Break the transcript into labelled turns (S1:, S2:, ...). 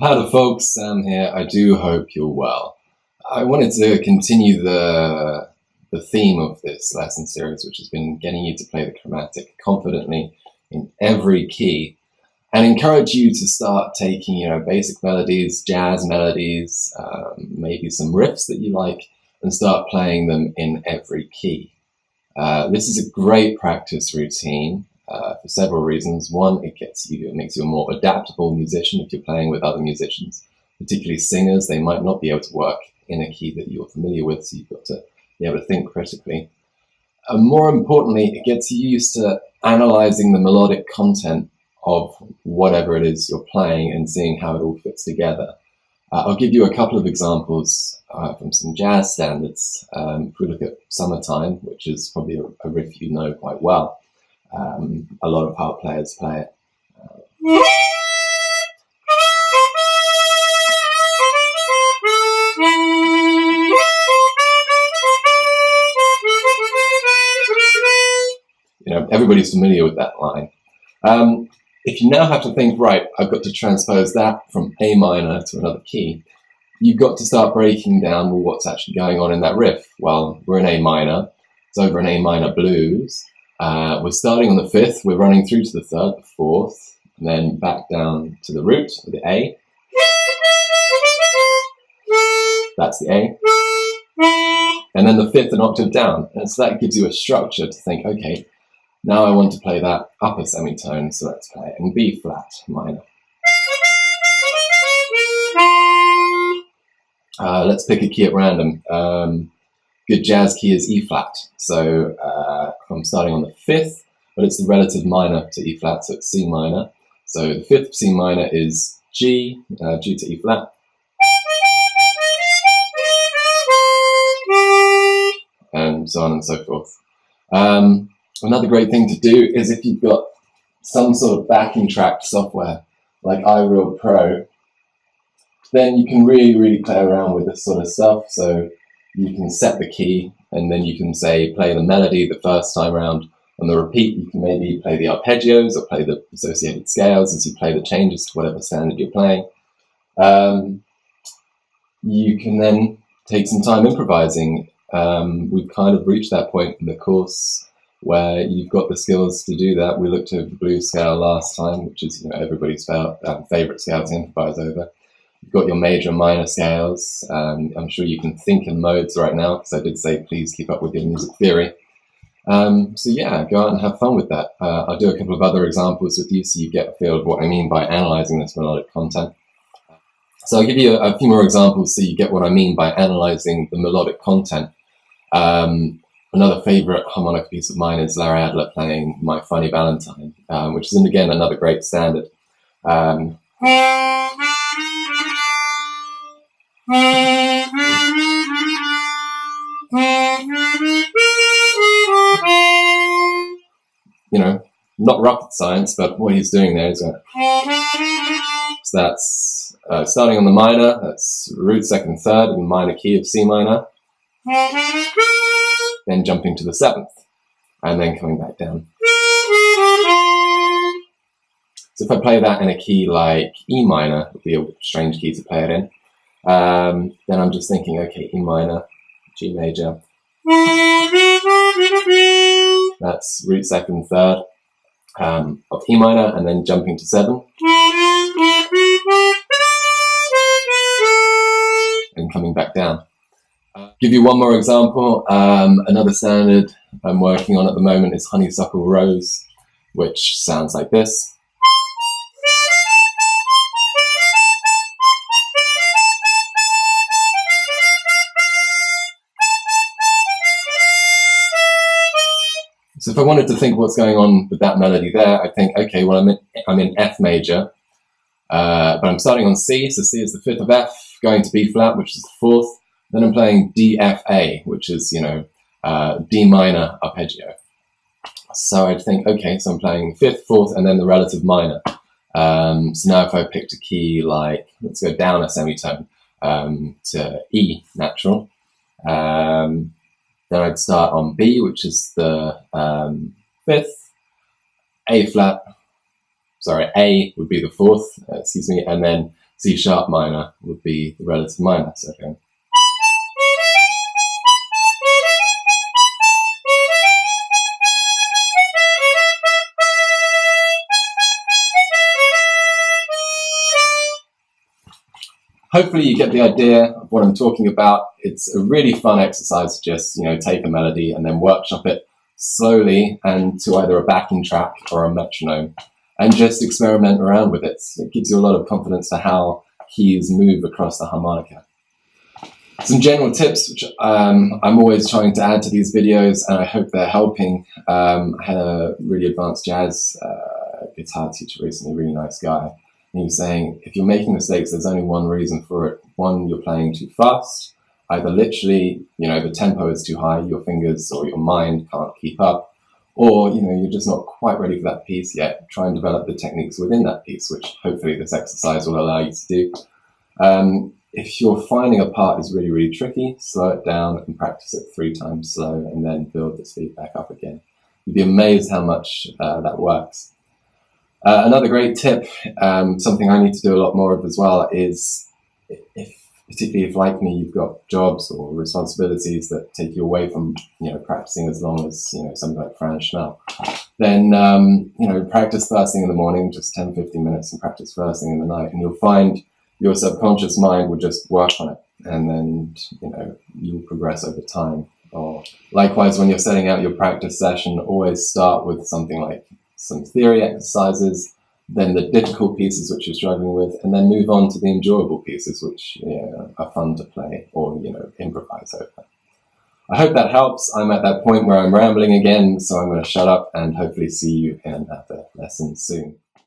S1: Howdy folks, Sam here. I do hope you're well. I wanted to continue the theme of this lesson series, which has been getting you to play the chromatic confidently in every key, and encourage you to start taking, basic melodies, jazz melodies, maybe some riffs that you like, and start playing them in every key. This is a great practice routine. For several reasons. One, it makes you a more adaptable musician if you're playing with other musicians, particularly singers. They might not be able to work in a key that you're familiar with, so you've got to be able to think critically. And more importantly, it gets you used to analyzing the melodic content of whatever it is you're playing and seeing how it all fits together. I'll give you a couple of examples from some jazz standards. If we look at Summertime, which is probably a riff you know quite well. A lot of harp players play it. Everybody's familiar with that line. If you now have to think, right, I've got to transpose that from A minor to another key, you've got to start breaking down, well, what's actually going on in that riff? Well, we're in A minor. It's over in A minor blues. We're starting on the fifth, we're running through to the third, the fourth, and then back down to the root, the A. That's the A. And then the fifth, an octave down. And so that gives you a structure to think, okay, now I want to play that upper semitone, so let's play it in B flat minor. Let's pick a key at random. Good jazz key is E flat. So I'm starting on the fifth, but it's the relative minor to E flat, so it's C minor. So the fifth C minor is G, G to E flat. And so on and so forth. Another great thing to do is if you've got some sort of backing track software like iReal Pro, then you can really play around with this sort of stuff. So you can set the key, and then you can say play the melody the first time around. On the repeat, you can maybe play the arpeggios or play the associated scales as you play the changes to whatever standard you're playing. You can then take some time improvising. We've kind of reached that point in the course where you've got the skills to do that. We looked at the blues scale last time, which is everybody's favorite scale to improvise over. You've got your major and minor scales. I'm sure you can think in modes right now, because I did say please keep up with your music theory. So yeah, go out and have fun with that. I'll do a couple of other examples with you so you get a feel of what I mean by analysing this melodic content. So I'll give you a few more examples so you get what I mean by analysing the melodic content. Another favourite harmonica piece of mine is Larry Adler playing My Funny Valentine, which is, again, another great standard. Not rocket science, but what he's doing there is going. So that's starting on the minor, that's root second third in the minor key of C minor, then jumping to the seventh, and then coming back down. So if I play that in a key like E minor, would be a strange key to play it in, then I'm just thinking, okay, E minor, G major, that's root second third of E minor, and then jumping to 7, and coming back down. Give you one more example. Another standard I'm working on at the moment is Honeysuckle Rose, which sounds like this. So if I wanted to think what's going on with that melody there, I think, okay, well, I'm in F major, but I'm starting on C, so C is the fifth of F, going to B flat, which is the fourth. Then I'm playing D, F, A, which is, D minor arpeggio. So I'd think, okay, so I'm playing fifth, fourth, and then the relative minor. So now if I picked a key like, let's go down a semitone to E natural, then I'd start on B, which is the fifth, A flat, sorry, A would be the fourth, and then C sharp minor would be the relative minor. So again. Hopefully you get the idea of what I'm talking about. It's a really fun exercise to just, take a melody and then workshop it slowly and to either a backing track or a metronome and just experiment around with it. It gives you a lot of confidence for how keys move across the harmonica. Some general tips, which I'm always trying to add to these videos, and I hope they're helping. I had a really advanced jazz guitar teacher recently, really nice guy. And he was saying, if you're making mistakes, there's only one reason for it. One, you're playing too fast. Either literally, the tempo is too high, your fingers or your mind can't keep up, or, you're just not quite ready for that piece yet. Try and develop the techniques within that piece, which hopefully this exercise will allow you to do. If you're finding a part is really, really tricky, slow it down and practice it 3 times slow and then build the speed back up again. You'd be amazed how much that works. Another great tip, something I need to do a lot more of as well, is particularly if, like me, you've got jobs or responsibilities that take you away from, practicing as long as, something like French now, then, practice first thing in the morning, just 10-15 minutes, and practice first thing in the night, and you'll find your subconscious mind will just work on it, and then, you'll progress over time. Or likewise, when you're setting out your practice session, always start with something like some theory exercises, then the difficult pieces which you're struggling with, and then move on to the enjoyable pieces which are fun to play or improvise over. I hope that helps. I'm at that point where I'm rambling again, so I'm going to shut up and hopefully see you in another lesson soon.